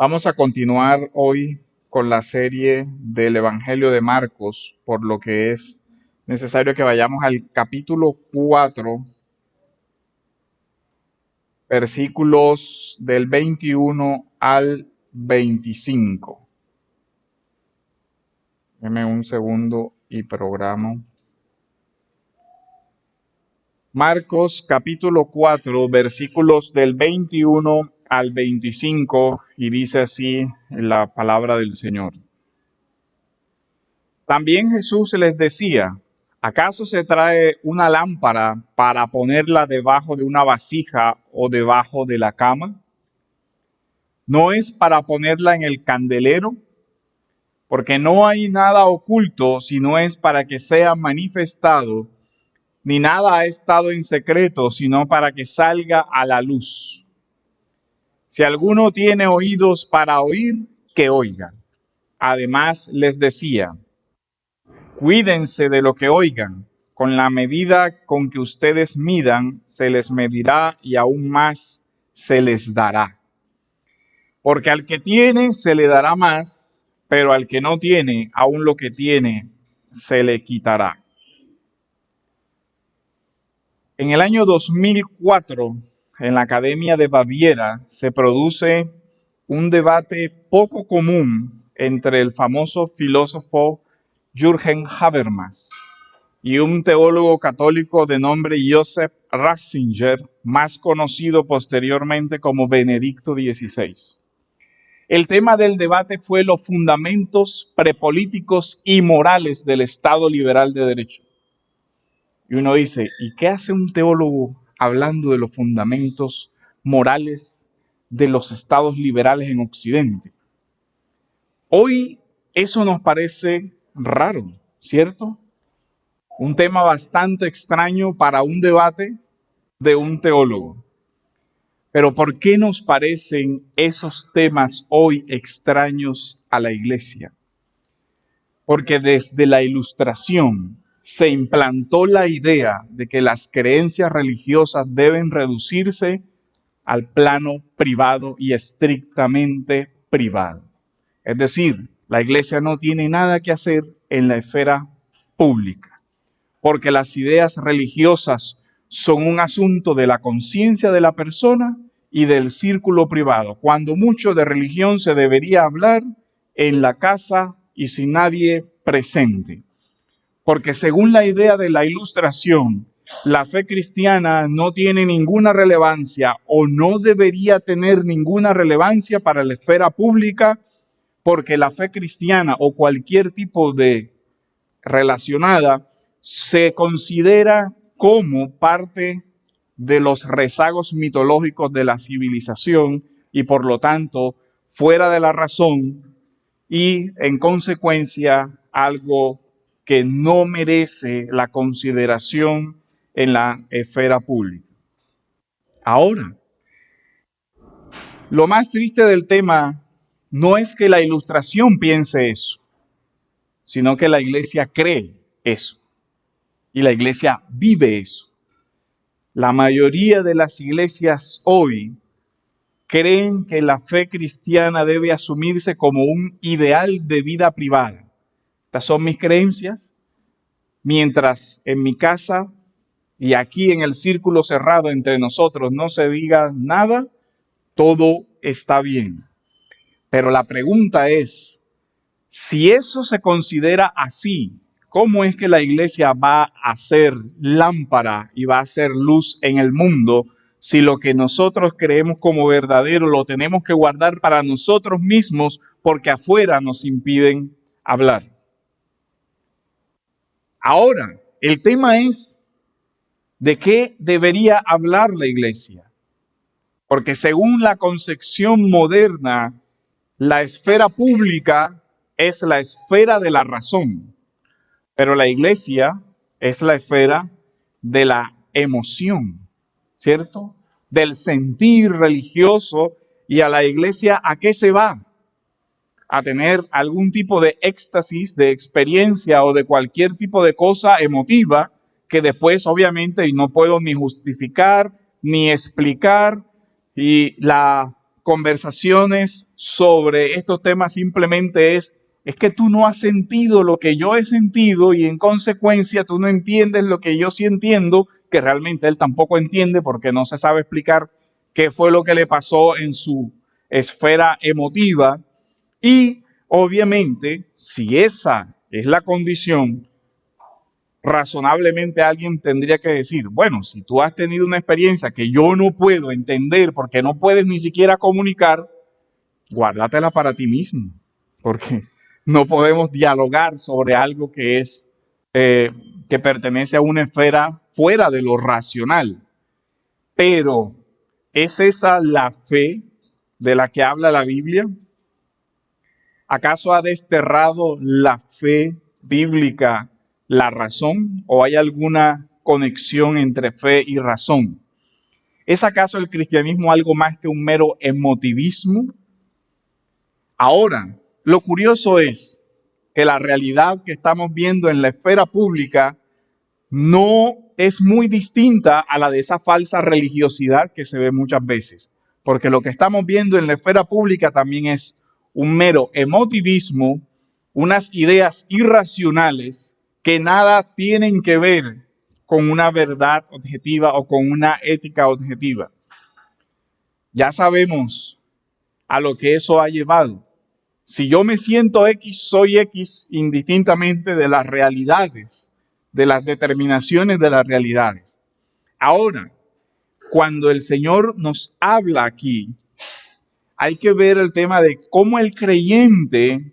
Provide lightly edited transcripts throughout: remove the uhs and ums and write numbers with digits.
Vamos a continuar hoy con la serie del Evangelio de Marcos, por lo que es necesario que vayamos al capítulo 4, versículos del 21 al 25. Deme un segundo y programo. Marcos capítulo 4, versículos del 21 al 25, y dice así la palabra del Señor. También Jesús les decía: ¿acaso se trae una lámpara para ponerla debajo de una vasija o debajo de la cama? ¿No es para ponerla en el candelero? Porque no hay nada oculto, sino es para que sea manifestado, ni nada ha estado en secreto, sino para que salga a la luz. Si alguno tiene oídos para oír, que oiga. Además les decía: cuídense de lo que oigan. Con la medida con que ustedes midan, se les medirá y aún más se les dará. Porque al que tiene, se le dará más, pero al que no tiene, aún lo que tiene, se le quitará. En el año 2004, en la Academia de Baviera, se produce un debate poco común entre el famoso filósofo Jürgen Habermas y un teólogo católico de nombre Joseph Ratzinger, más conocido posteriormente como Benedicto XVI. El tema del debate fue los fundamentos prepolíticos y morales del Estado liberal de derecho. Y uno dice, ¿y qué hace un teólogo hablando de los fundamentos morales de los estados liberales en Occidente? Hoy eso nos parece raro, ¿cierto? Un tema bastante extraño para un debate de un teólogo. Pero ¿por qué nos parecen esos temas hoy extraños a la Iglesia? Porque desde la Ilustración se implantó la idea de que las creencias religiosas deben reducirse al plano privado y estrictamente privado. Es decir, la Iglesia no tiene nada que hacer en la esfera pública, porque las ideas religiosas son un asunto de la conciencia de la persona y del círculo privado. Cuando mucho de religión se debería hablar en la casa y sin nadie presente. Porque según la idea de la Ilustración, la fe cristiana no tiene ninguna relevancia o no debería tener ninguna relevancia para la esfera pública, porque la fe cristiana o cualquier tipo de relacionada se considera como parte de los rezagos mitológicos de la civilización y por lo tanto fuera de la razón y en consecuencia algo que no merece la consideración en la esfera pública. Ahora, lo más triste del tema no es que la Ilustración piense eso, sino que la Iglesia cree eso y la Iglesia vive eso. La mayoría de las iglesias hoy creen que la fe cristiana debe asumirse como un ideal de vida privada. Estas son mis creencias, mientras en mi casa y aquí en el círculo cerrado entre nosotros no se diga nada, todo está bien. Pero la pregunta es, si eso se considera así, ¿cómo es que la Iglesia va a ser lámpara y va a ser luz en el mundo si lo que nosotros creemos como verdadero lo tenemos que guardar para nosotros mismos porque afuera nos impiden hablar? Ahora, el tema es, ¿de qué debería hablar la Iglesia? Porque según la concepción moderna, la esfera pública es la esfera de la razón, pero la Iglesia es la esfera de la emoción, ¿cierto? Del sentir religioso. Y a la Iglesia, ¿a qué se va? A tener algún tipo de éxtasis, de experiencia o de cualquier tipo de cosa emotiva que después obviamente no puedo ni justificar ni explicar, y la conversaciones sobre estos temas simplemente es que tú no has sentido lo que yo he sentido y en consecuencia tú no entiendes lo que yo sí entiendo, que realmente él tampoco entiende porque no se sabe explicar qué fue lo que le pasó en su esfera emotiva. Y obviamente, si esa es la condición, razonablemente alguien tendría que decir, bueno, si tú has tenido una experiencia que yo no puedo entender porque no puedes ni siquiera comunicar, guárdatela para ti mismo, porque no podemos dialogar sobre algo que es que pertenece a una esfera fuera de lo racional. Pero, ¿es esa la fe de la que habla la Biblia? ¿Acaso ha desterrado la fe bíblica la razón o hay alguna conexión entre fe y razón? ¿Es acaso el cristianismo algo más que un mero emotivismo? Ahora, lo curioso es que la realidad que estamos viendo en la esfera pública no es muy distinta a la de esa falsa religiosidad que se ve muchas veces, porque lo que estamos viendo en la esfera pública también es un mero emotivismo, unas ideas irracionales que nada tienen que ver con una verdad objetiva o con una ética objetiva. Ya sabemos a lo que eso ha llevado. Si yo me siento X, soy X indistintamente de las realidades, de las determinaciones de las realidades. Ahora, cuando el Señor nos habla aquí, hay que ver el tema de cómo el creyente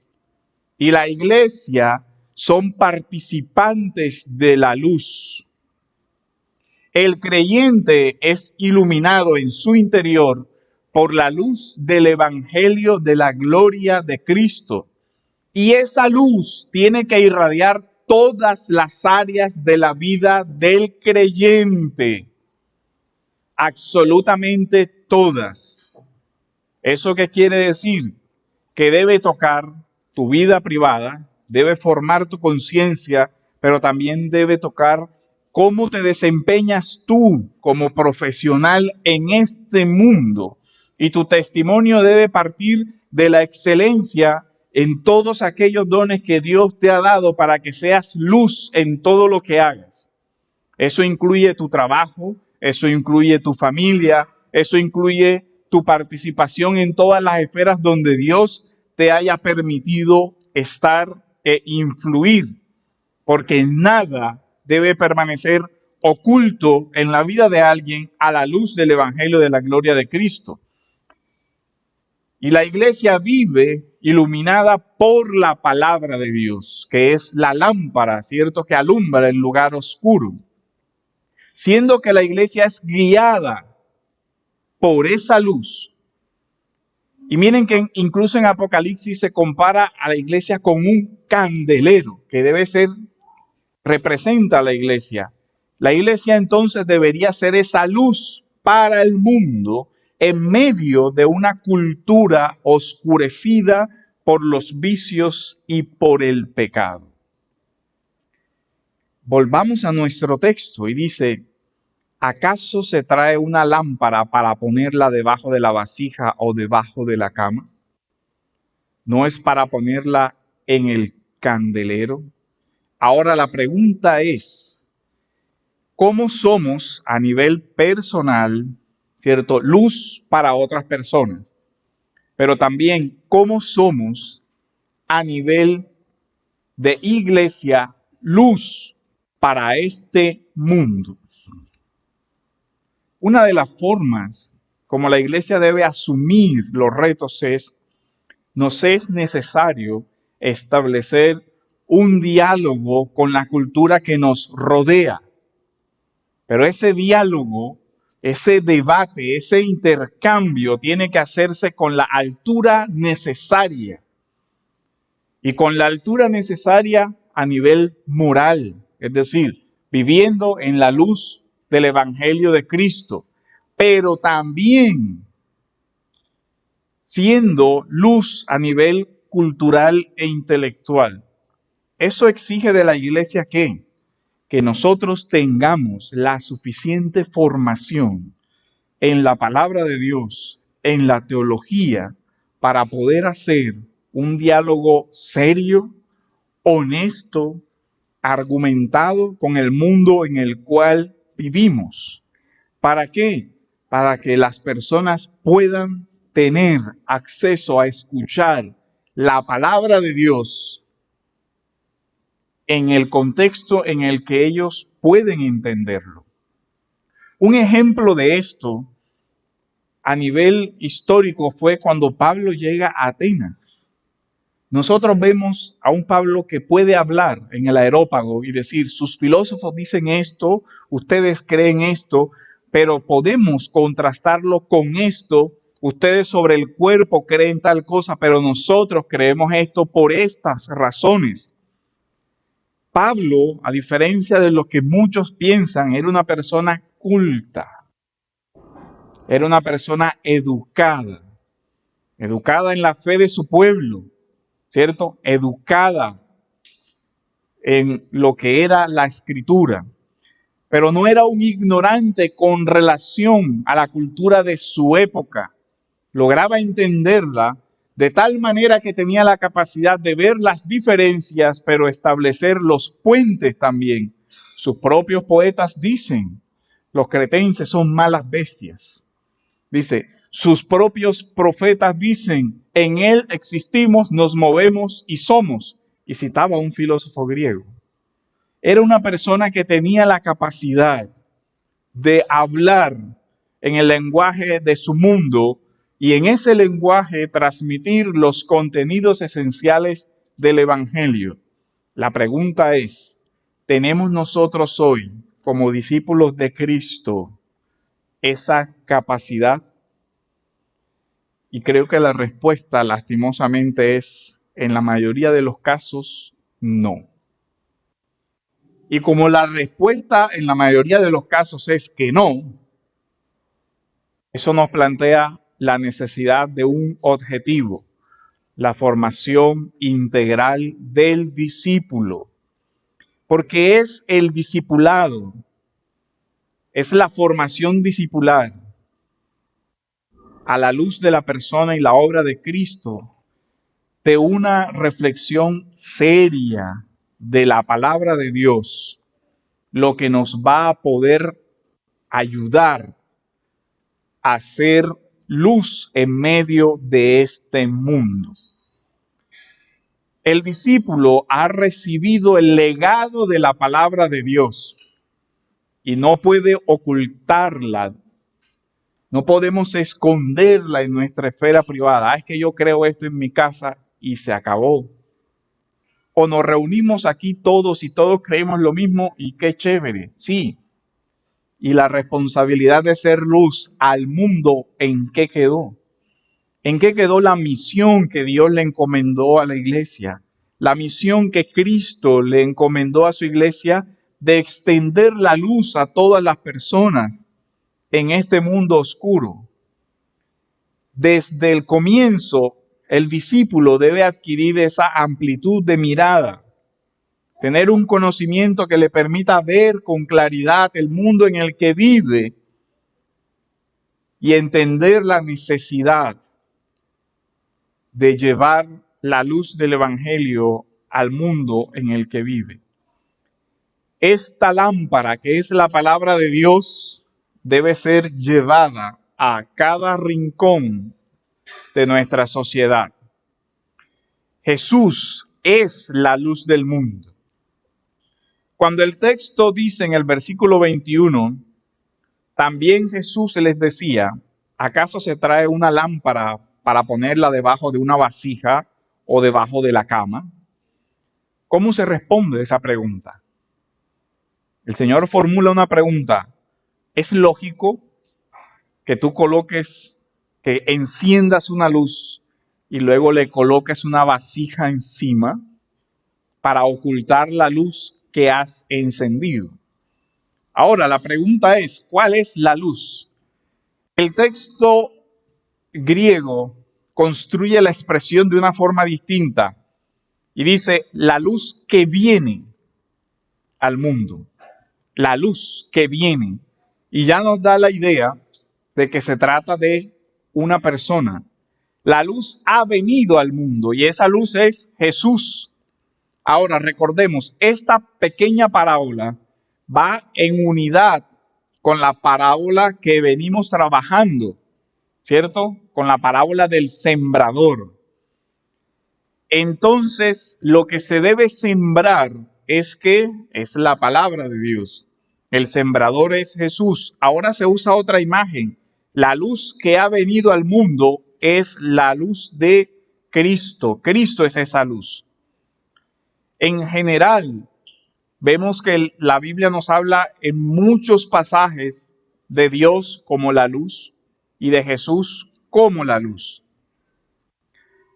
y la iglesia son participantes de la luz. El creyente es iluminado en su interior por la luz del evangelio de la gloria de Cristo. Y esa luz tiene que irradiar todas las áreas de la vida del creyente. Absolutamente todas. ¿Eso qué quiere decir? Que debe tocar tu vida privada, debe formar tu conciencia, pero también debe tocar cómo te desempeñas tú como profesional en este mundo. Y tu testimonio debe partir de la excelencia en todos aquellos dones que Dios te ha dado para que seas luz en todo lo que hagas. Eso incluye tu trabajo, eso incluye tu familia, eso incluye tu participación en todas las esferas donde Dios te haya permitido estar e influir, porque nada debe permanecer oculto en la vida de alguien a la luz del evangelio de la gloria de Cristo. Y la iglesia vive iluminada por la palabra de Dios, que es la lámpara, ¿cierto?, que alumbra el lugar oscuro. Siendo que la iglesia es guiada por esa luz. Y miren que incluso en Apocalipsis se compara a la iglesia con un candelero, que representa a la iglesia. La iglesia entonces debería ser esa luz para el mundo en medio de una cultura oscurecida por los vicios y por el pecado. Volvamos a nuestro texto y dice, ¿acaso se trae una lámpara para ponerla debajo de la vasija o debajo de la cama? ¿No es para ponerla en el candelero? Ahora la pregunta es, ¿cómo somos a nivel personal, cierto, luz para otras personas? Pero también, ¿cómo somos a nivel de iglesia, luz para este mundo? Una de las formas como la iglesia debe asumir los retos nos es necesario establecer un diálogo con la cultura que nos rodea. Pero ese diálogo, ese debate, ese intercambio tiene que hacerse con la altura necesaria. Y con la altura necesaria a nivel moral, es decir, viviendo en la luz del evangelio de Cristo, pero también siendo luz a nivel cultural e intelectual. Eso exige de la iglesia que nosotros tengamos la suficiente formación en la palabra de Dios, en la teología para poder hacer un diálogo serio, honesto, argumentado con el mundo en el cual vivimos. ¿Para qué? Para que las personas puedan tener acceso a escuchar la palabra de Dios en el contexto en el que ellos pueden entenderlo. Un ejemplo de esto a nivel histórico fue cuando Pablo llega a Atenas. Nosotros vemos a un Pablo que puede hablar en el Areópago y decir, sus filósofos dicen esto, ustedes creen esto, pero podemos contrastarlo con esto. Ustedes sobre el cuerpo creen tal cosa, pero nosotros creemos esto por estas razones. Pablo, a diferencia de lo que muchos piensan, era una persona culta. Era una persona educada en la fe de su pueblo, ¿cierto? Educada en lo que era la escritura, pero no era un ignorante con relación a la cultura de su época. Lograba entenderla de tal manera que tenía la capacidad de ver las diferencias, pero establecer los puentes también. Sus propios poetas dicen, los cretenses son malas bestias. Dice, sus propios profetas dicen, en él existimos, nos movemos y somos. Y citaba a un filósofo griego. Era una persona que tenía la capacidad de hablar en el lenguaje de su mundo y en ese lenguaje transmitir los contenidos esenciales del Evangelio. La pregunta es, ¿tenemos nosotros hoy, como discípulos de Cristo, esa capacidad? Y creo que la respuesta, lastimosamente, es, en la mayoría de los casos, no. Y como la respuesta en la mayoría de los casos es que no, eso nos plantea la necesidad de un objetivo, la formación integral del discípulo. Porque es el discipulado, es la formación discipular a la luz de la persona y la obra de Cristo, de una reflexión seria de la palabra de Dios, lo que nos va a poder ayudar a ser luz en medio de este mundo. El discípulo ha recibido el legado de la palabra de Dios y no puede ocultarla. No podemos esconderla en nuestra esfera privada. Es que yo creo esto en mi casa y se acabó. O nos reunimos aquí todos y todos creemos lo mismo y qué chévere. Sí. Y la responsabilidad de ser luz al mundo, ¿en qué quedó? ¿En qué quedó la misión que Dios le encomendó a la iglesia? La misión que Cristo le encomendó a su iglesia de extender la luz a todas las personas en este mundo oscuro. Desde el comienzo, el discípulo debe adquirir esa amplitud de mirada, tener un conocimiento que le permita ver con claridad el mundo en el que vive y entender la necesidad de llevar la luz del Evangelio al mundo en el que vive. Esta lámpara, que es la palabra de Dios, debe ser llevada a cada rincón de nuestra sociedad. Jesús es la luz del mundo. Cuando el texto dice en el versículo 21, también Jesús les decía, ¿acaso se trae una lámpara para ponerla debajo de una vasija o debajo de la cama? ¿Cómo se responde esa pregunta? El Señor formula una pregunta. ¿Es lógico que tú que enciendas una luz y luego le coloques una vasija encima para ocultar la luz que has encendido? Ahora, la pregunta es, ¿cuál es la luz? El texto griego construye la expresión de una forma distinta y dice, la luz que viene al mundo. La luz que viene. Y ya nos da la idea de que se trata de una persona. La luz ha venido al mundo y esa luz es Jesús. Ahora recordemos, esta pequeña parábola va en unidad con la parábola que venimos trabajando, ¿cierto? Con la parábola del sembrador. Entonces, lo que se debe sembrar es la palabra de Dios. El sembrador es Jesús. Ahora se usa otra imagen. La luz que ha venido al mundo es la luz de Cristo. Cristo es esa luz. En general, vemos que la Biblia nos habla en muchos pasajes de Dios como la luz y de Jesús como la luz.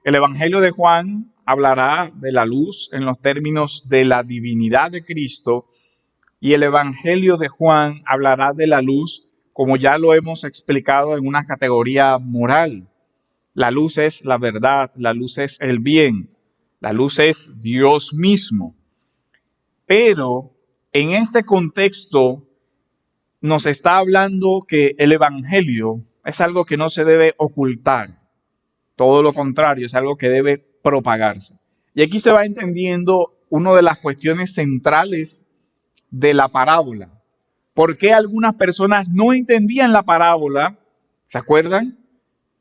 El Evangelio de Juan hablará de la luz en los términos de la divinidad de Cristo y el Evangelio de Juan hablará de la luz como ya lo hemos explicado en una categoría moral. La luz es la verdad, la luz es el bien, la luz es Dios mismo. Pero en este contexto nos está hablando que el Evangelio es algo que no se debe ocultar. Todo lo contrario, es algo que debe propagarse. Y aquí se va entendiendo una de las cuestiones centrales de la parábola. ¿Por qué algunas personas no entendían la parábola? ¿Se acuerdan?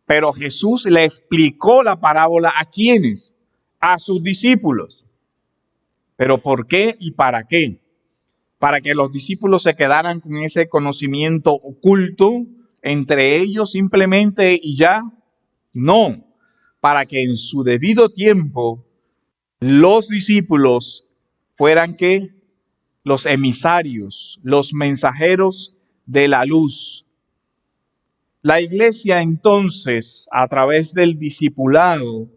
Pero Jesús le explicó la parábola ¿a quiénes? A sus discípulos. ¿Pero por qué y para qué? Para que los discípulos se quedaran con ese conocimiento oculto entre ellos simplemente y ya. No, para que en su debido tiempo los discípulos fueran ¿qué? Los emisarios, los mensajeros de la luz. La iglesia entonces, a través del discipulado,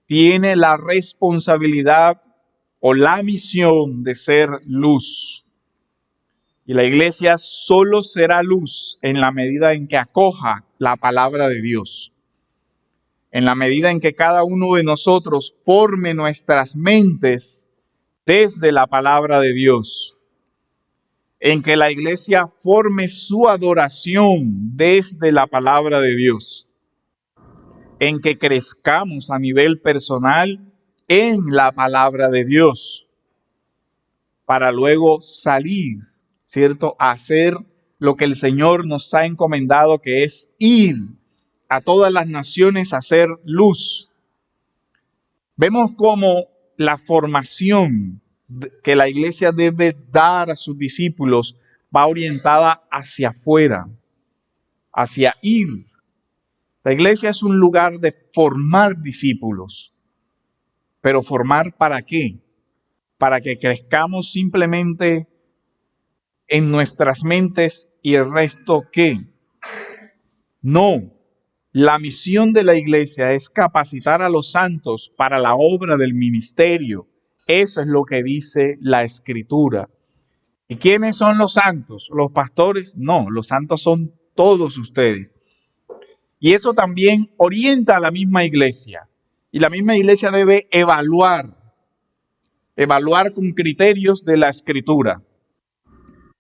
tiene la responsabilidad o la misión de ser luz. Y la iglesia solo será luz en la medida en que acoja la palabra de Dios. En la medida en que cada uno de nosotros forme nuestras mentes desde la palabra de Dios. En que la iglesia forme su adoración desde la palabra de Dios. En que crezcamos a nivel personal en la palabra de Dios. Para luego salir, ¿cierto? A hacer lo que el Señor nos ha encomendado, que es ir a todas las naciones a hacer luz. Vemos cómo la formación que la iglesia debe dar a sus discípulos va orientada hacia afuera, hacia ir. La iglesia es un lugar de formar discípulos. ¿Pero formar para qué? Para que crezcamos simplemente en nuestras mentes y el resto ¿qué? No. La misión de la iglesia es capacitar a los santos para la obra del ministerio. Eso es lo que dice la Escritura. ¿Y quiénes son los santos? ¿Los pastores? No, los santos son todos ustedes. Y eso también orienta a la misma iglesia. Y la misma iglesia debe evaluar con criterios de la Escritura.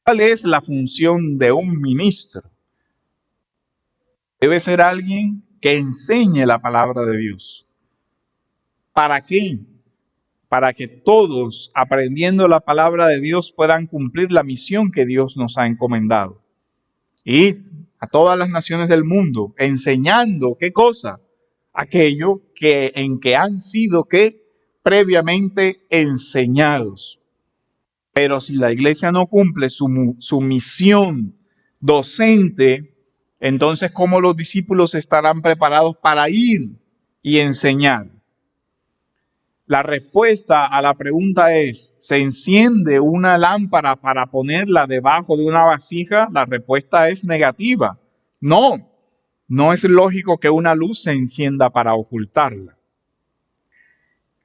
¿Cuál es la función de un ministro? Debe ser alguien que enseñe la palabra de Dios. ¿Para qué? Para que todos, aprendiendo la palabra de Dios, puedan cumplir la misión que Dios nos ha encomendado. Y a todas las naciones del mundo, enseñando, ¿qué cosa? Aquello en que han sido previamente enseñados. Pero si la iglesia no cumple su misión docente, entonces, ¿cómo los discípulos estarán preparados para ir y enseñar? La respuesta a la pregunta es, ¿se enciende una lámpara para ponerla debajo de una vasija? La respuesta es negativa. No, no es lógico que una luz se encienda para ocultarla.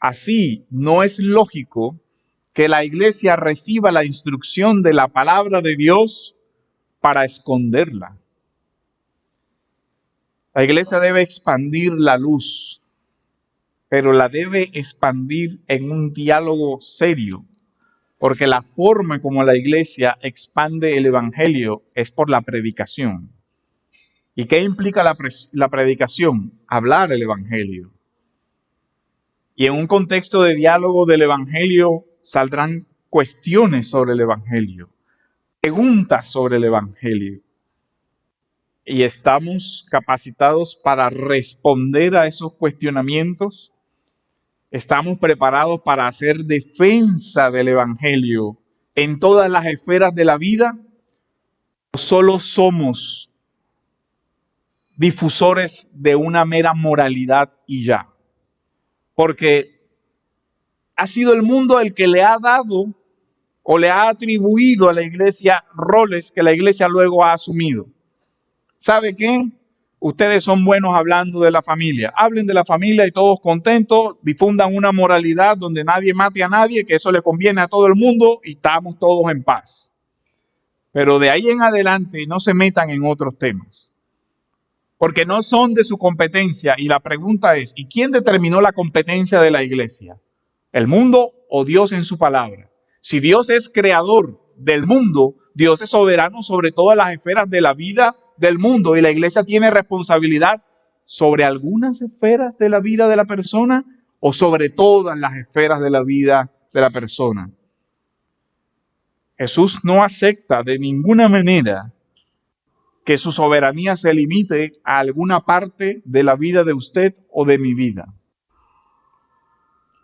Así, no es lógico que la iglesia reciba la instrucción de la palabra de Dios para esconderla. La iglesia debe expandir la luz, pero la debe expandir en un diálogo serio, porque la forma como la iglesia expande el evangelio es por la predicación. ¿Y qué implica la predicación? Hablar el Evangelio. Y en un contexto de diálogo del Evangelio saldrán cuestiones sobre el Evangelio, preguntas sobre el Evangelio. Y estamos capacitados para responder a esos cuestionamientos. Estamos preparados para hacer defensa del Evangelio en todas las esferas de la vida. ¿O solo somos difusores de una mera moralidad y ya? Porque ha sido el mundo el que le ha dado o le ha atribuido a la iglesia roles que la iglesia luego ha asumido. ¿Sabe qué? Ustedes son buenos hablando de la familia. Hablen de la familia y todos contentos. Difundan una moralidad donde nadie mate a nadie, que eso le conviene a todo el mundo y estamos todos en paz. Pero de ahí en adelante no se metan en otros temas, porque no son de su competencia. Y la pregunta es, ¿y quién determinó la competencia de la iglesia? ¿El mundo o Dios en su palabra? Si Dios es creador del mundo, Dios es soberano sobre todas las esferas de la vida del mundo, y la iglesia tiene responsabilidad sobre algunas esferas de la vida de la persona o sobre todas las esferas de la vida de la persona. Jesús no acepta de ninguna manera que su soberanía se limite a alguna parte de la vida de usted o de mi vida.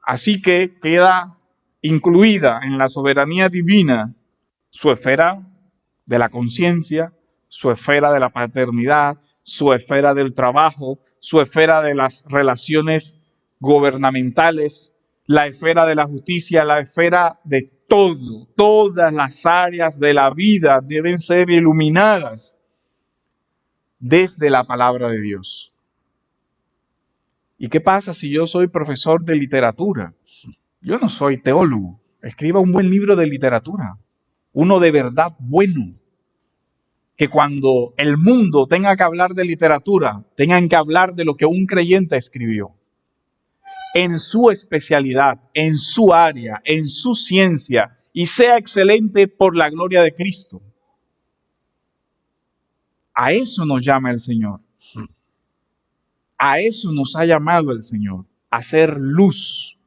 Así que queda incluida en la soberanía divina su esfera de la conciencia, su esfera de la paternidad, su esfera del trabajo, su esfera de las relaciones gubernamentales, la esfera de la justicia, la esfera de todo. Todas las áreas de la vida deben ser iluminadas desde la palabra de Dios. ¿Y qué pasa si yo soy profesor de literatura? Yo no soy teólogo. Escriba un buen libro de literatura, uno de verdad bueno, que cuando el mundo tenga que hablar de literatura, tengan que hablar de lo que un creyente escribió, en su especialidad, en su área, en su ciencia, y sea excelente por la gloria de Cristo. A eso nos llama el Señor. A eso nos ha llamado el Señor, a ser luz,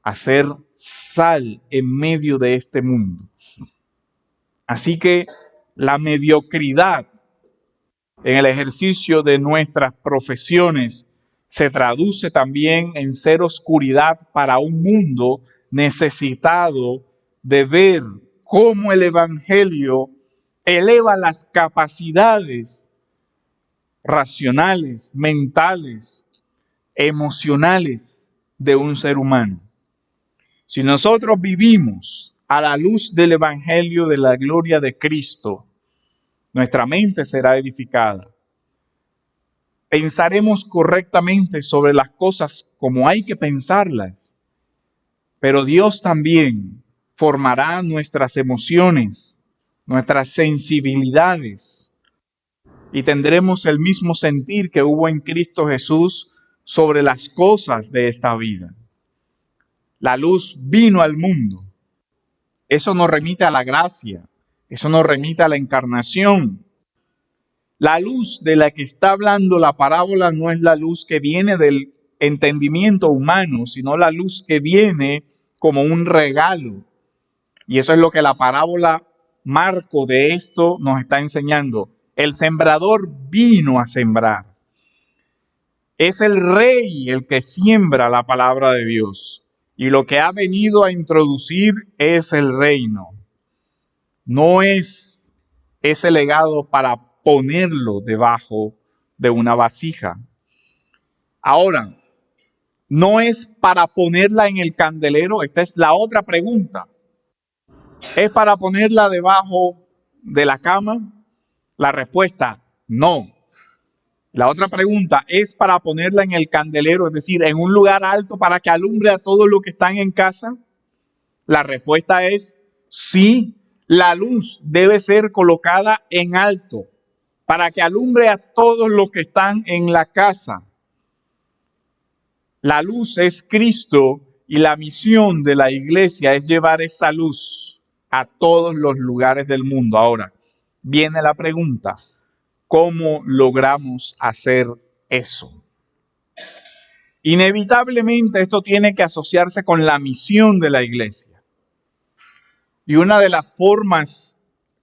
a ser sal en medio de este mundo. Así que la mediocridad en el ejercicio de nuestras profesiones se traduce también en ser oscuridad para un mundo necesitado de ver cómo el Evangelio eleva las capacidades racionales, mentales, emocionales de un ser humano. Si nosotros vivimos a la luz del Evangelio de la gloria de Cristo, nuestra mente será edificada. Pensaremos correctamente sobre las cosas como hay que pensarlas, pero Dios también formará nuestras emociones, nuestras sensibilidades, y tendremos el mismo sentir que hubo en Cristo Jesús sobre las cosas de esta vida. La luz vino al mundo. Eso nos remite a la gracia, eso nos remite a la encarnación. La luz de la que está hablando la parábola no es la luz que viene del entendimiento humano, sino la luz que viene como un regalo. Y eso es lo que la parábola marco de esto nos está enseñando. El sembrador vino a sembrar. Es el rey el que siembra la palabra de Dios. Y lo que ha venido a introducir es el reino. No es ese legado para ponerlo debajo de una vasija. Ahora, no es para ponerla en el candelero. Esta es la otra pregunta. ¿Es para ponerla debajo de la cama? La respuesta, no. La otra pregunta, ¿es para ponerla en el candelero, es decir, en un lugar alto para que alumbre a todos los que están en casa? La respuesta es sí. La luz debe ser colocada en alto para que alumbre a todos los que están en la casa. La luz es Cristo y la misión de la iglesia es llevar esa luz a todos los lugares del mundo. Ahora, viene la pregunta, ¿Cómo logramos hacer eso? Inevitablemente esto tiene que asociarse con la misión de la iglesia. Y una de las formas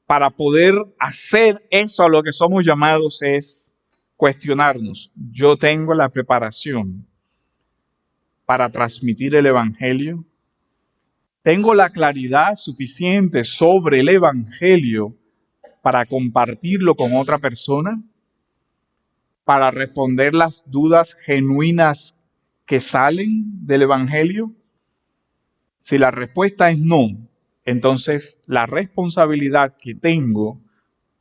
para poder hacer eso a lo que somos llamados es cuestionarnos. ¿Yo tengo la preparación para transmitir el evangelio? ¿Tengo la claridad suficiente sobre el evangelio para compartirlo con otra persona? ¿Para responder las dudas genuinas que salen del evangelio? Si la respuesta es no, entonces la responsabilidad que tengo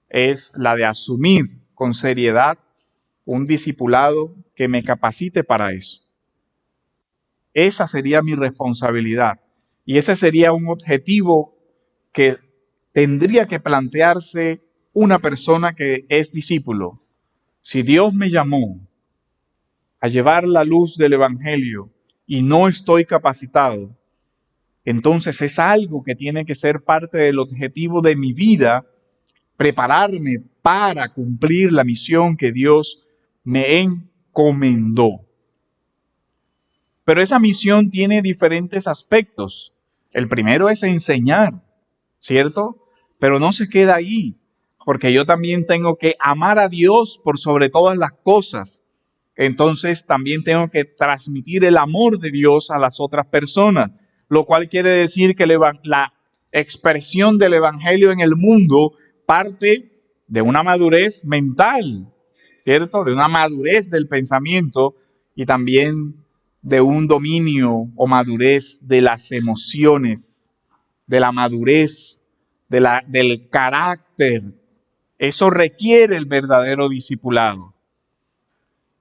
es la de asumir con seriedad un discipulado que me capacite para eso. Esa sería mi responsabilidad y ese sería un objetivo que tendría que plantearse una persona que es discípulo. Si Dios me llamó a llevar la luz del evangelio y no estoy capacitado, entonces es algo que tiene que ser parte del objetivo de mi vida, prepararme para cumplir la misión que Dios me encomendó. Pero esa misión tiene diferentes aspectos. El primero es enseñar, ¿cierto? Pero no se queda ahí, porque yo también tengo que amar a Dios por sobre todas las cosas. Entonces también tengo que transmitir el amor de Dios a las otras personas, lo cual quiere decir que la expresión del evangelio en el mundo parte de una madurez mental, ¿cierto? De una madurez del pensamiento y también de un dominio o madurez de las emociones, de la madurez, del carácter. Eso requiere el verdadero discipulado.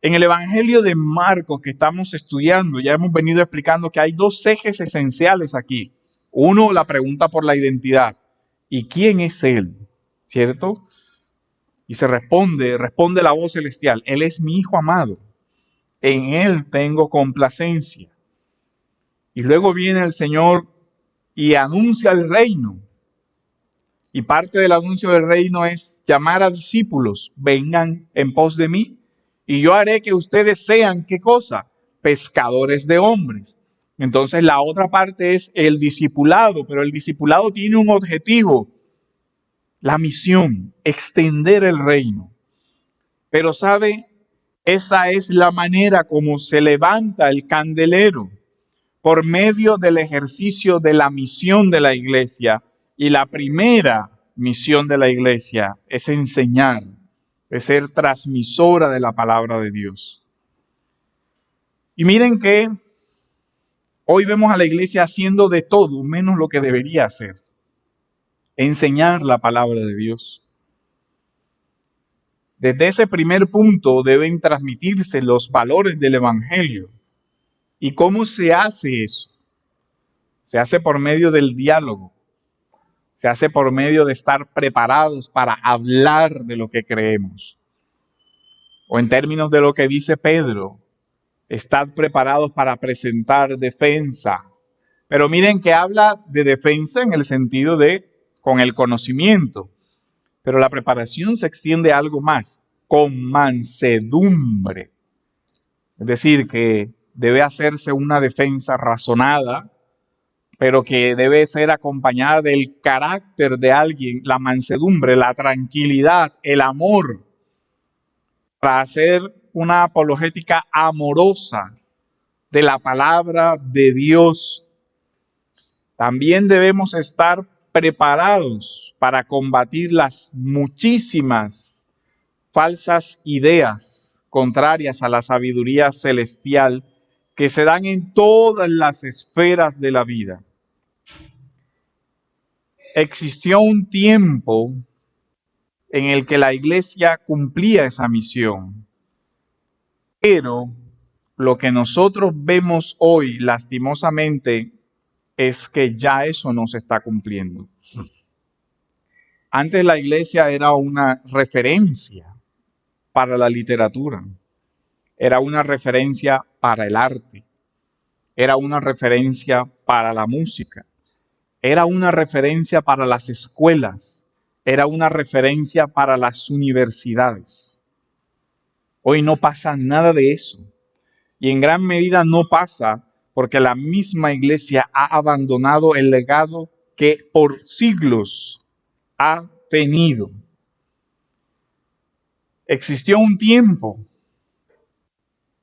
En el Evangelio de Marcos que estamos estudiando, ya hemos venido explicando que hay dos ejes esenciales aquí. Uno, la pregunta por la identidad. ¿Y quién es Él? ¿Cierto? Y se responde la voz celestial. Él es mi Hijo amado. En Él tengo complacencia. Y luego viene el Señor y anuncia el reino. Y parte del anuncio del reino es llamar a discípulos. Vengan en pos de mí. Y yo haré que ustedes sean, ¿qué cosa? Pescadores de hombres. Entonces la otra parte es el discipulado, pero el discipulado tiene un objetivo, la misión, extender el reino. Pero ¿sabe? Esa es la manera como se levanta el candelero, por medio del ejercicio de la misión de la iglesia. Y la primera misión de la iglesia es enseñar, es ser transmisora de la palabra de Dios. Y miren que hoy vemos a la iglesia haciendo de todo menos lo que debería hacer: enseñar la palabra de Dios. Desde ese primer punto deben transmitirse los valores del evangelio. ¿Y cómo se hace eso? Se hace por medio del diálogo. Se hace por medio de estar preparados para hablar de lo que creemos. O en términos de lo que dice Pedro, estad preparados para presentar defensa. Pero miren que habla de defensa en el sentido de con el conocimiento. Pero la preparación se extiende a algo más, con mansedumbre. Es decir, que debe hacerse una defensa razonada, pero que debe ser acompañada del carácter de alguien, la mansedumbre, la tranquilidad, el amor, para hacer una apologética amorosa de la palabra de Dios. También debemos estar preparados para combatir las muchísimas falsas ideas contrarias a la sabiduría celestial que se dan en todas las esferas de la vida. Existió un tiempo en el que la iglesia cumplía esa misión, pero lo que nosotros vemos hoy, lastimosamente, es que ya eso no se está cumpliendo. Antes la iglesia era una referencia para la literatura, era una referencia para el arte, era una referencia para la música, era una referencia para las escuelas, era una referencia para las universidades. Hoy no pasa nada de eso. Y en gran medida no pasa porque la misma iglesia ha abandonado el legado que por siglos ha tenido. Existió un tiempo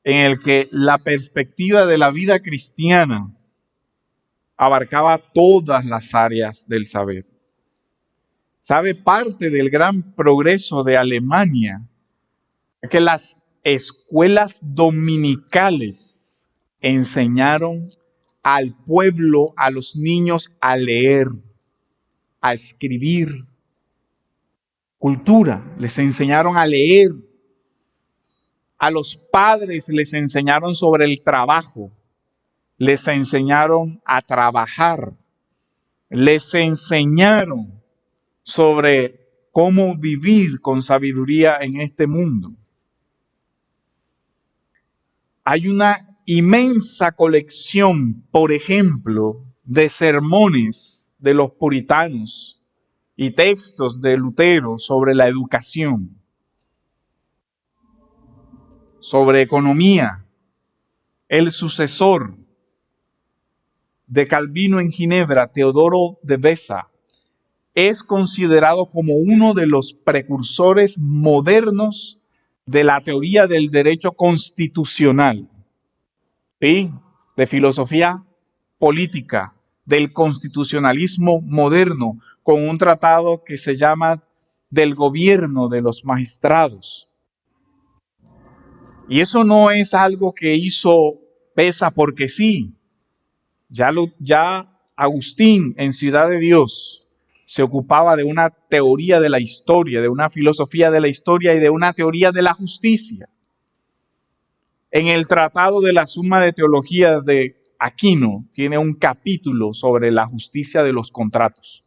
en el que la perspectiva de la vida cristiana abarcaba todas las áreas del saber. ¿Sabe? Parte del gran progreso de Alemania es que las escuelas dominicales enseñaron al pueblo, a los niños a leer, a escribir, cultura, les enseñaron a leer. A los padres les enseñaron sobre el trabajo, les enseñaron a trabajar, les enseñaron sobre cómo vivir con sabiduría en este mundo. Hay una inmensa colección, por ejemplo, de sermones de los puritanos y textos de Lutero sobre la educación, sobre economía. El sucesor de Calvino en Ginebra, Teodoro de Beza, es considerado como uno de los precursores modernos de la teoría del derecho constitucional, ¿sí? De filosofía política, del constitucionalismo moderno, con un tratado que se llama del gobierno de los magistrados. Y eso no es algo que hizo Beza porque sí. Ya Agustín en Ciudad de Dios se ocupaba de una teoría de la historia, de una filosofía de la historia y de una teoría de la justicia. En el Tratado de la Suma de Teología de Aquino tiene un capítulo sobre la justicia de los contratos.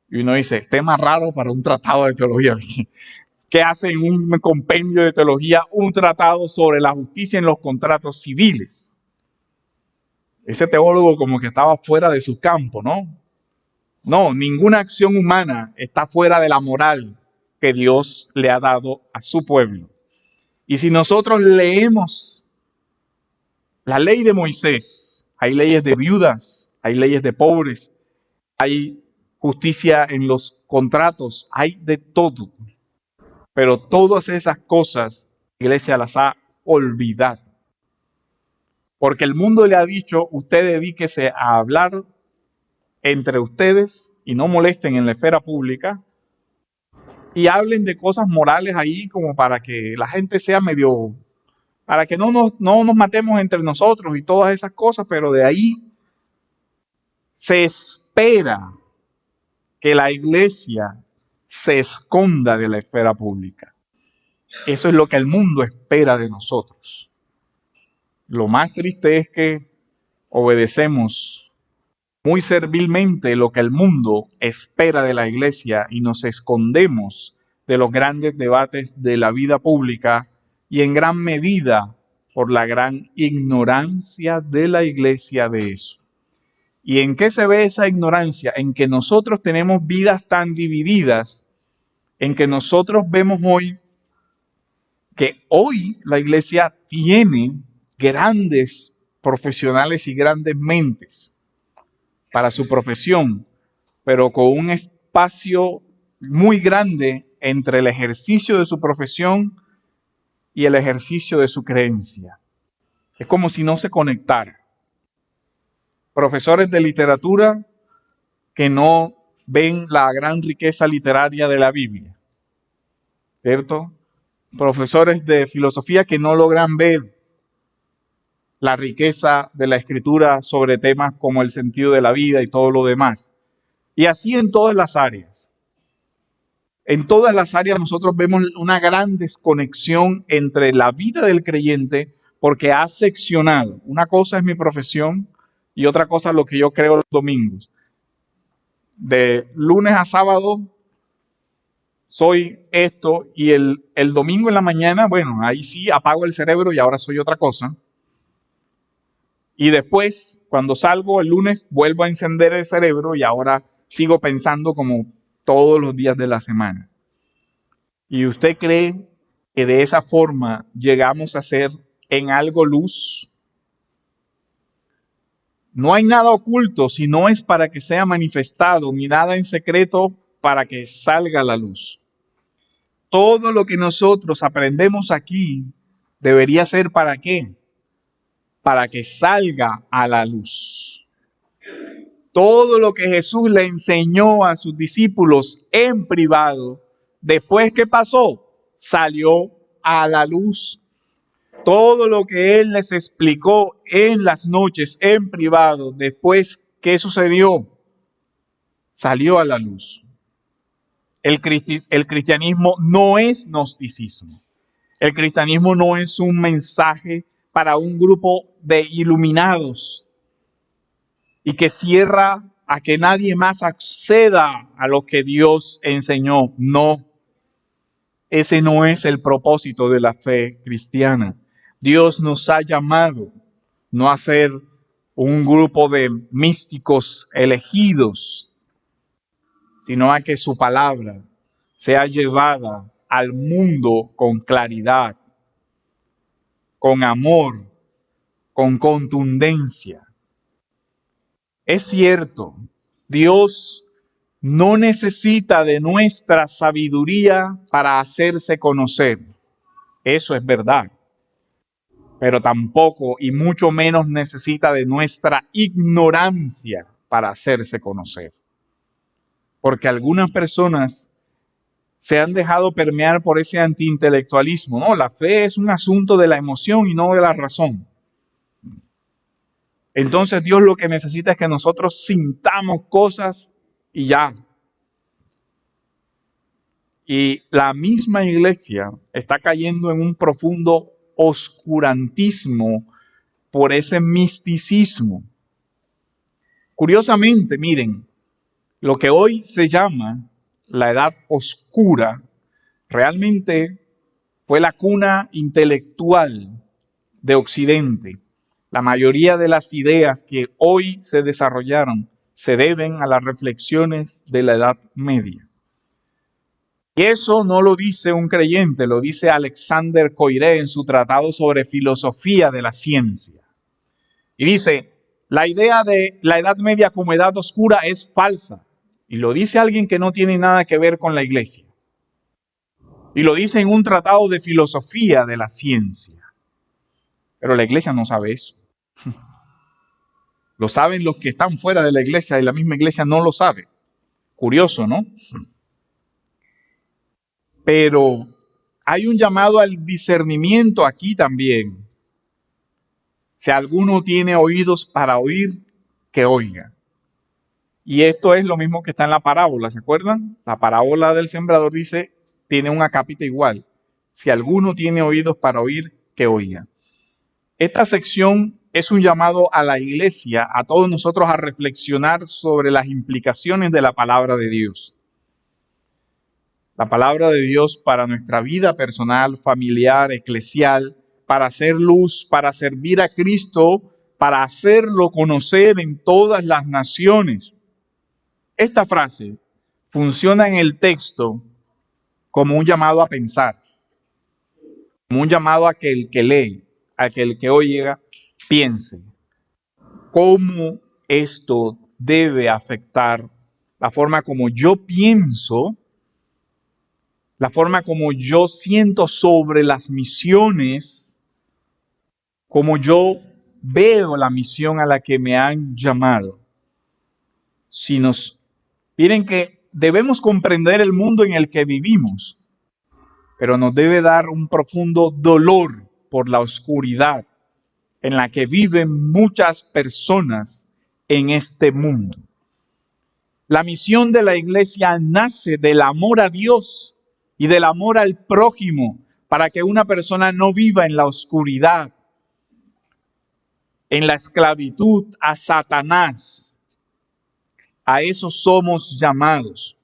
Y uno dice, tema raro para un tratado de teología. ¿Qué hace en un compendio de teología un tratado sobre la justicia en los contratos civiles? Ese teólogo como que estaba fuera de su campo, ¿no? No, ninguna acción humana está fuera de la moral que Dios le ha dado a su pueblo. Y si nosotros leemos la ley de Moisés, hay leyes de viudas, hay leyes de pobres, hay justicia en los contratos, hay de todo. Pero todas esas cosas, la iglesia las ha olvidado. Porque el mundo le ha dicho, usted dedíquese a hablar entre ustedes y no molesten en la esfera pública y hablen de cosas morales ahí como para que la gente sea medio, para que no nos matemos entre nosotros y todas esas cosas, pero de ahí se espera que la iglesia se esconda de la esfera pública. Eso es lo que el mundo espera de nosotros. Lo más triste es que obedecemos muy servilmente lo que el mundo espera de la iglesia y nos escondemos de los grandes debates de la vida pública y en gran medida por la gran ignorancia de la iglesia de eso. ¿Y en qué se ve esa ignorancia? En que nosotros tenemos vidas tan divididas, en que nosotros vemos hoy que hoy la iglesia tiene grandes profesionales y grandes mentes para su profesión, pero con un espacio muy grande entre el ejercicio de su profesión y el ejercicio de su creencia. Es como si no se conectara. Profesores de literatura que no ven la gran riqueza literaria de la Biblia, ¿cierto? Profesores de filosofía que no logran ver la riqueza de la escritura sobre temas como el sentido de la vida y todo lo demás. Y así en todas las áreas. En todas las áreas nosotros vemos una gran desconexión entre la vida del creyente porque ha seccionado. Una cosa es mi profesión y otra cosa es lo que yo creo los domingos. De lunes a sábado soy esto y el domingo en la mañana, bueno, ahí sí apago el cerebro y ahora soy otra cosa. Y después, cuando salgo el lunes, vuelvo a encender el cerebro y ahora sigo pensando como todos los días de la semana. ¿Y usted cree que de esa forma llegamos a ser en algo luz? No hay nada oculto si no es para que sea manifestado, ni nada en secreto para que salga a la luz. Todo lo que nosotros aprendemos aquí debería ser ¿para qué? Para que salga a la luz. Todo lo que Jesús le enseñó a sus discípulos en privado, después que pasó, salió a la luz. Todo lo que Él les explicó en las noches, en privado, después que sucedió, salió a la luz. El cristianismo no es gnosticismo. El cristianismo no es un mensaje para un grupo de iluminados y que cierra a que nadie más acceda a lo que Dios enseñó. No, ese no es el propósito de la fe cristiana. Dios nos ha llamado no a ser un grupo de místicos elegidos, sino a que su palabra sea llevada al mundo con claridad, con amor, con contundencia. Es cierto, Dios no necesita de nuestra sabiduría para hacerse conocer. Eso es verdad. Pero tampoco y mucho menos necesita de nuestra ignorancia para hacerse conocer. Porque algunas personas se han dejado permear por ese antiintelectualismo. No, la fe es un asunto de la emoción y no de la razón. Entonces Dios lo que necesita es que nosotros sintamos cosas y ya. Y la misma iglesia está cayendo en un profundo oscurantismo por ese misticismo. Curiosamente, miren, lo que hoy se llama la Edad Oscura realmente fue la cuna intelectual de Occidente. La mayoría de las ideas que hoy se desarrollaron se deben a las reflexiones de la Edad Media. Y eso no lo dice un creyente, lo dice Alexander Coiré en su tratado sobre filosofía de la ciencia. Y dice, la idea de la Edad Media como Edad Oscura es falsa. Y lo dice alguien que no tiene nada que ver con la iglesia. Y lo dice en un tratado de filosofía de la ciencia. Pero la iglesia no sabe eso. Lo saben los que están fuera de la iglesia y la misma iglesia no lo sabe. Curioso, ¿no? Pero hay un llamado al discernimiento aquí también. Si alguno tiene oídos para oír, que oiga. Y esto es lo mismo que está en la parábola, ¿se acuerdan? La parábola del sembrador dice, tiene un acápite igual. Si alguno tiene oídos para oír, que oiga. Esta sección es un llamado a la iglesia, a todos nosotros a reflexionar sobre las implicaciones de la palabra de Dios. La palabra de Dios para nuestra vida personal, familiar, eclesial, para hacer luz, para servir a Cristo, para hacerlo conocer en todas las naciones. Esta frase funciona en el texto como un llamado a pensar, como un llamado a que el que lee, a que el que oiga, piense cómo esto debe afectar la forma como yo pienso, la forma como yo siento sobre las misiones, como yo veo la misión a la que me han llamado. Miren que debemos comprender el mundo en el que vivimos, pero nos debe dar un profundo dolor por la oscuridad en la que viven muchas personas en este mundo. La misión de la iglesia nace del amor a Dios y del amor al prójimo para que una persona no viva en la oscuridad, en la esclavitud a Satanás. A eso somos llamados.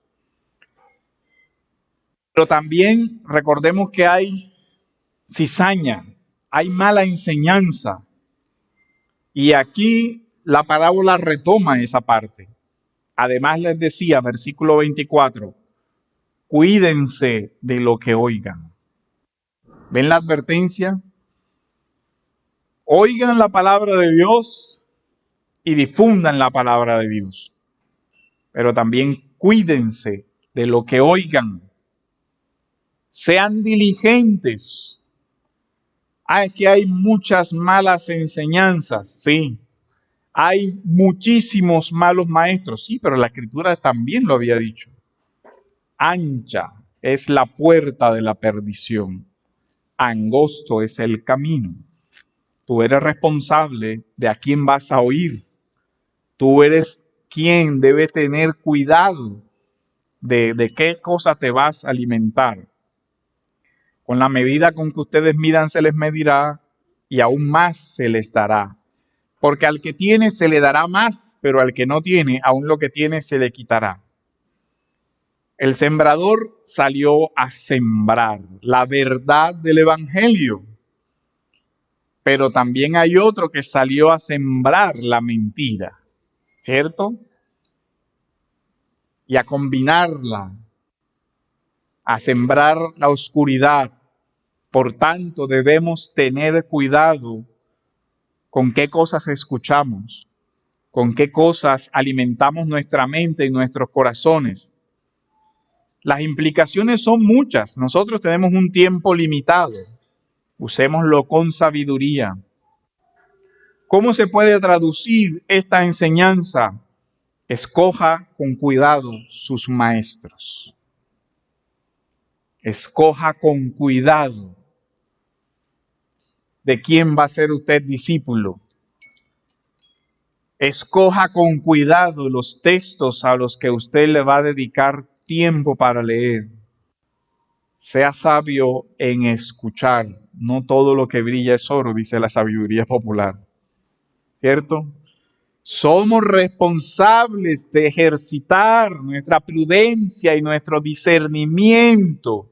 Pero también recordemos que hay cizaña, hay mala enseñanza. Y aquí la parábola retoma esa parte. Además les decía, versículo 24, cuídense de lo que oigan. ¿Ven la advertencia? Oigan la palabra de Dios y difundan la palabra de Dios. Pero también cuídense de lo que oigan. Sean diligentes. Es que hay muchas malas enseñanzas, sí. Hay muchísimos malos maestros, sí, pero la Escritura también lo había dicho. Ancha es la puerta de la perdición. Angosto es el camino. Tú eres responsable de a quién vas a oír. Tú eres quien debe tener cuidado de qué cosa te vas a alimentar. Con la medida con que ustedes midan se les medirá y aún más se les dará. Porque al que tiene se le dará más, pero al que no tiene, aún lo que tiene se le quitará. El sembrador salió a sembrar la verdad del Evangelio. Pero también hay otro que salió a sembrar la mentira, ¿cierto? Y a combinarla, a sembrar la oscuridad. Por tanto, debemos tener cuidado con qué cosas escuchamos, con qué cosas alimentamos nuestra mente y nuestros corazones. Las implicaciones son muchas. Nosotros tenemos un tiempo limitado. Usémoslo con sabiduría. ¿Cómo se puede traducir esta enseñanza? Escoja con cuidado sus maestros. Escoja con cuidado de quién va a ser usted discípulo. Escoja con cuidado los textos a los que usted le va a dedicar tiempo para leer. Sea sabio en escuchar. No todo lo que brilla es oro, dice la sabiduría popular. ¿Cierto? Somos responsables de ejercitar nuestra prudencia y nuestro discernimiento,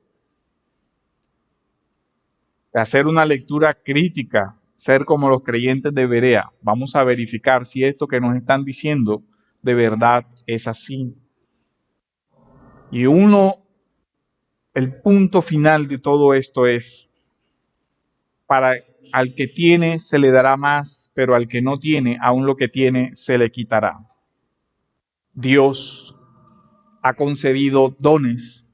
de hacer una lectura crítica, ser como los creyentes de Berea. Vamos a verificar si esto que nos están diciendo de verdad es así. Y el punto final de todo esto es, al que tiene se le dará más, pero al que no tiene, aún lo que tiene se le quitará. Dios ha concedido dones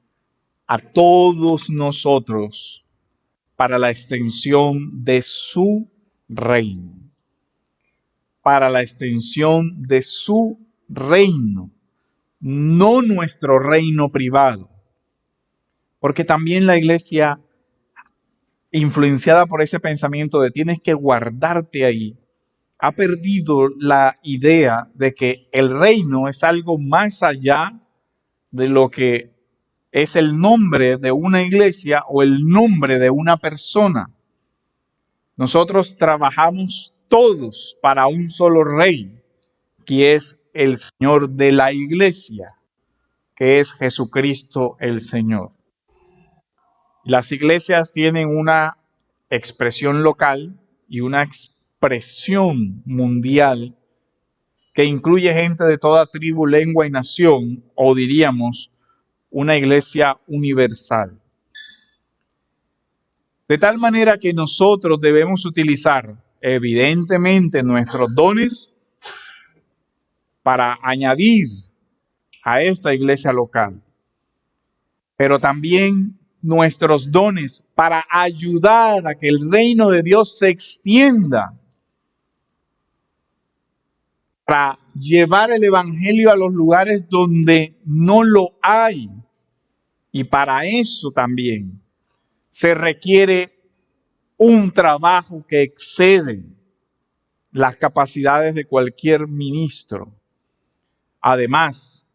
a todos nosotros para la extensión de su reino. Para la extensión de su reino, no nuestro reino privado. Porque también la iglesia, influenciada por ese pensamiento de tienes que guardarte ahí, ha perdido la idea de que el reino es algo más allá de lo que es el nombre de una iglesia o el nombre de una persona. Nosotros trabajamos todos para un solo rey, que es el Señor de la iglesia, que es Jesucristo el Señor. Las iglesias tienen una expresión local y una expresión mundial que incluye gente de toda tribu, lengua y nación, o diríamos una iglesia universal. De tal manera que nosotros debemos utilizar evidentemente nuestros dones para añadir a esta iglesia local, pero también nuestros dones para ayudar a que el reino de Dios se extienda, para llevar el evangelio a los lugares donde no lo hay. Y para eso también se requiere un trabajo que excede las capacidades de cualquier ministro. Además,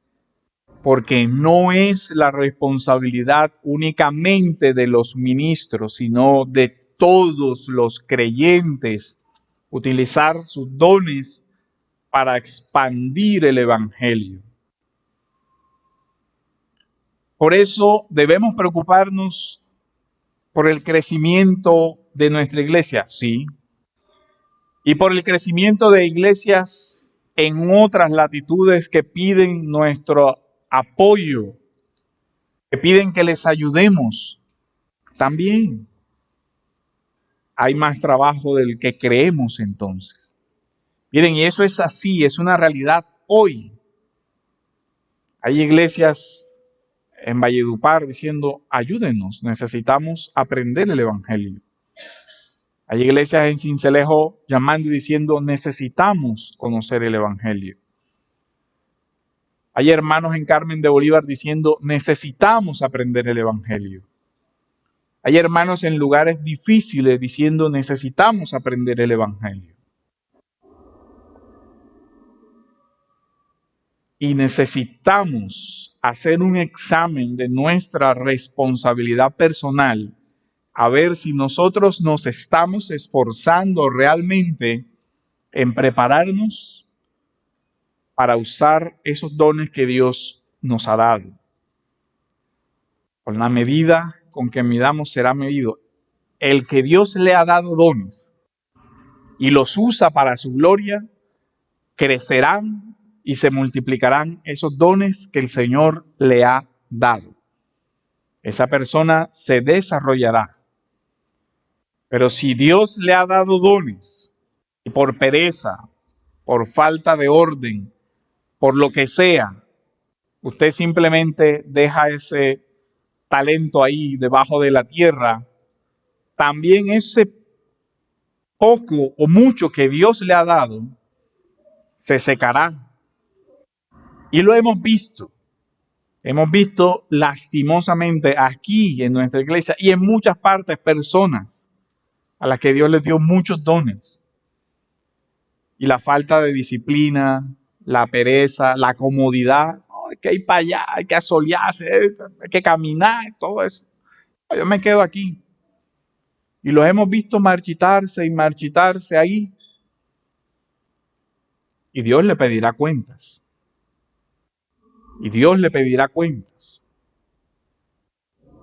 porque no es la responsabilidad únicamente de los ministros, sino de todos los creyentes, utilizar sus dones para expandir el evangelio. Por eso debemos preocuparnos por el crecimiento de nuestra iglesia, sí, y por el crecimiento de iglesias en otras latitudes que piden nuestro apoyo, que piden que les ayudemos. También hay más trabajo del que creemos entonces. Miren, y eso es así, es una realidad hoy. Hay iglesias en Valledupar diciendo, ayúdenos, necesitamos aprender el evangelio. Hay iglesias en Sincelejo llamando y diciendo, necesitamos conocer el evangelio. Hay hermanos en Carmen de Bolívar diciendo, necesitamos aprender el evangelio. Hay hermanos en lugares difíciles diciendo, necesitamos aprender el evangelio. Y necesitamos hacer un examen de nuestra responsabilidad personal, a ver si nosotros nos estamos esforzando realmente en prepararnos para usar esos dones que Dios nos ha dado. Con la medida con que midamos será medido. El que Dios le ha dado dones y los usa para su gloria, crecerán y se multiplicarán esos dones que el Señor le ha dado. Esa persona se desarrollará. Pero si Dios le ha dado dones y por pereza, por falta de orden, por lo que sea, usted simplemente deja ese talento ahí debajo de la tierra, también ese poco o mucho que Dios le ha dado se secará. Y lo hemos visto. Hemos visto lastimosamente aquí en nuestra iglesia y en muchas partes personas a las que Dios les dio muchos dones. Y la falta de disciplina, la pereza, la comodidad, hay que ir para allá, hay que asolearse, hay que caminar, todo eso. Yo me quedo aquí. Y los hemos visto marchitarse y marchitarse ahí. Y Dios le pedirá cuentas. Y Dios le pedirá cuentas.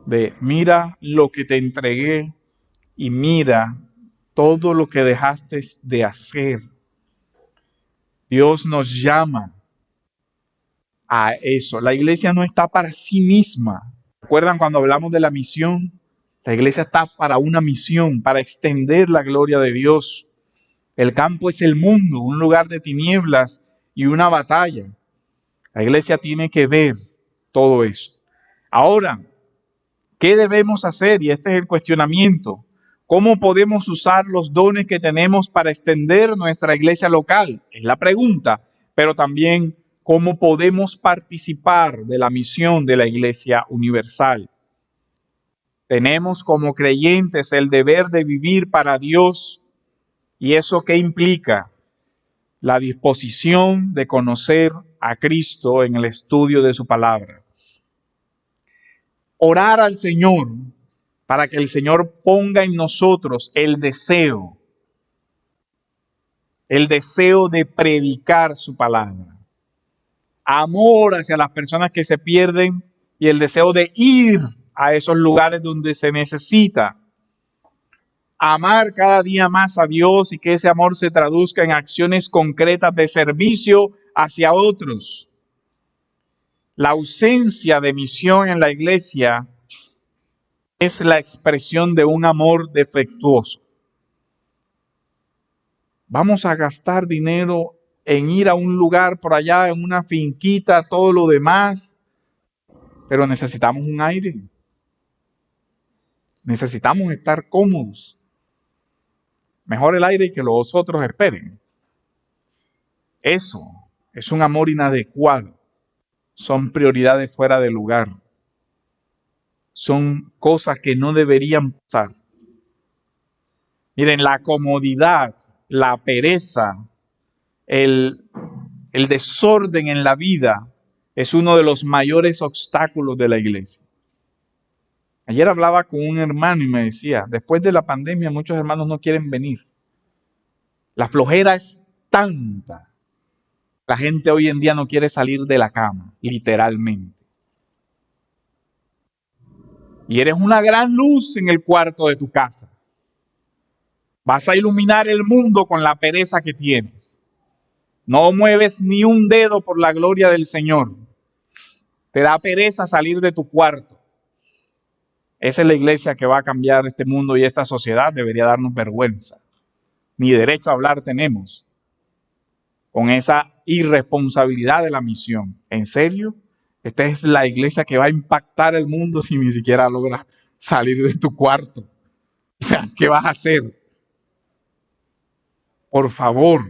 De mira lo que te entregué y mira todo lo que dejaste de hacer. Dios nos llama a eso. La iglesia no está para sí misma. ¿Recuerdan cuando hablamos de la misión? La iglesia está para una misión, para extender la gloria de Dios. El campo es el mundo, un lugar de tinieblas y una batalla. La iglesia tiene que ver todo eso. Ahora, ¿qué debemos hacer? Y este es el cuestionamiento. ¿Cómo podemos usar los dones que tenemos para extender nuestra iglesia local? Es la pregunta. Pero también, ¿cómo podemos participar de la misión de la iglesia universal? Tenemos como creyentes el deber de vivir para Dios. ¿Y eso qué implica? La disposición de conocer a Cristo en el estudio de su palabra. Orar al Señor para que el Señor ponga en nosotros el deseo de predicar su palabra. Amor hacia las personas que se pierden y el deseo de ir a esos lugares donde se necesita. Amar cada día más a Dios y que ese amor se traduzca en acciones concretas de servicio hacia otros. La ausencia de misión en la iglesia es la expresión de un amor defectuoso. Vamos a gastar dinero en ir a un lugar por allá, en una finquita, todo lo demás, pero necesitamos un aire. Necesitamos estar cómodos. Mejor el aire y que los otros esperen. Eso es un amor inadecuado. Son prioridades fuera de lugar. Son cosas que no deberían pasar. Miren, la comodidad, la pereza, el desorden en la vida es uno de los mayores obstáculos de la iglesia. Ayer hablaba con un hermano y me decía, después de la pandemia muchos hermanos no quieren venir. La flojera es tanta. La gente hoy en día no quiere salir de la cama, literalmente. Y eres una gran luz en el cuarto de tu casa. Vas a iluminar el mundo con la pereza que tienes. No mueves ni un dedo por la gloria del Señor. Te da pereza salir de tu cuarto. Esa es la iglesia que va a cambiar este mundo y esta sociedad. Debería darnos vergüenza. Ni derecho a hablar tenemos con esa irresponsabilidad de la misión. ¿En serio? Esta es la iglesia que va a impactar el mundo si ni siquiera logras salir de tu cuarto. O sea, ¿qué vas a hacer? Por favor,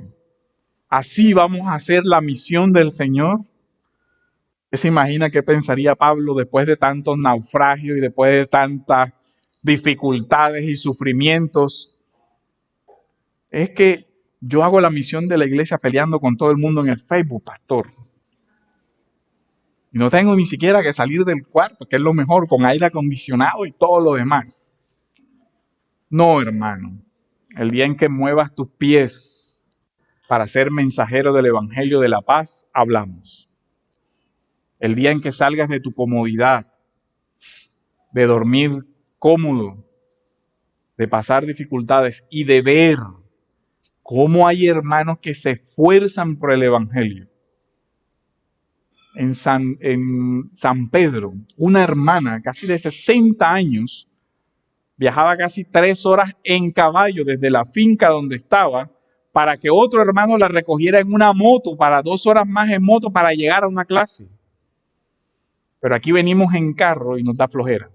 ¿así vamos a hacer la misión del Señor? ¿Qué se imagina qué pensaría Pablo después de tantos naufragios y después de tantas dificultades y sufrimientos? Es que yo hago la misión de la iglesia peleando con todo el mundo en el Facebook, pastor. Y no tengo ni siquiera que salir del cuarto, que es lo mejor, con aire acondicionado y todo lo demás. No, hermano. El día en que muevas tus pies para ser mensajero del Evangelio de la paz, hablamos. El día en que salgas de tu comodidad, de dormir cómodo, de pasar dificultades y de ver cómo hay hermanos que se esfuerzan por el Evangelio. En San Pedro, una hermana casi de 60 años viajaba casi 3 horas en caballo desde la finca donde estaba para que otro hermano la recogiera en una moto para 2 horas más en moto para llegar a una clase. Pero aquí venimos en carro y nos da flojera.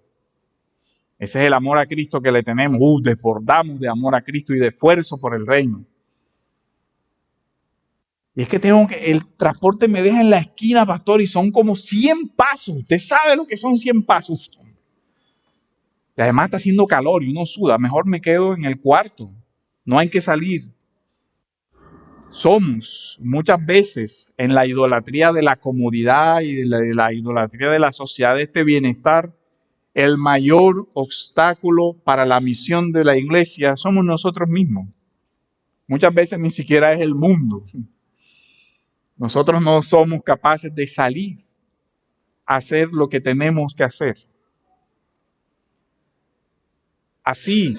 Ese es el amor a Cristo que le tenemos. Desbordamos de amor a Cristo y de esfuerzo por el reino. Y es que el transporte me deja en la esquina, pastor, y son como 100 pasos. Usted sabe lo que son 100 pasos. Y además está haciendo calor y uno suda. Mejor me quedo en el cuarto. No hay que salir. Somos muchas veces en la idolatría de la comodidad y de la idolatría de la sociedad de este bienestar. El mayor obstáculo para la misión de la iglesia somos nosotros mismos. Muchas veces ni siquiera es el mundo. Nosotros no somos capaces de salir a hacer lo que tenemos que hacer. Así,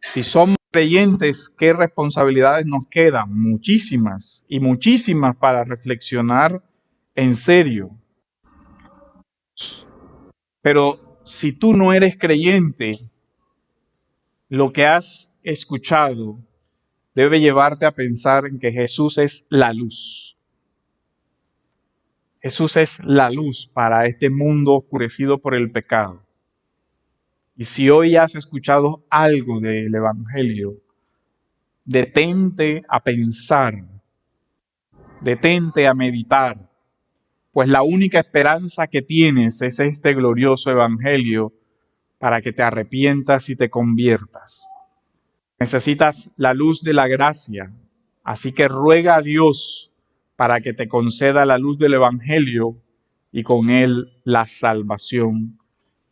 si somos creyentes, ¿qué responsabilidades nos quedan? Muchísimas y muchísimas para reflexionar en serio. Pero si tú no eres creyente, lo que has escuchado debe llevarte a pensar en que Jesús es la luz. Jesús es la luz para este mundo oscurecido por el pecado. Y si hoy has escuchado algo del Evangelio, detente a pensar, detente a meditar, pues la única esperanza que tienes es este glorioso Evangelio para que te arrepientas y te conviertas. Necesitas la luz de la gracia, así que ruega a Dios para que te conceda la luz del Evangelio y con él la salvación.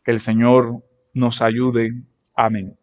Que el Señor nos ayude. Amén.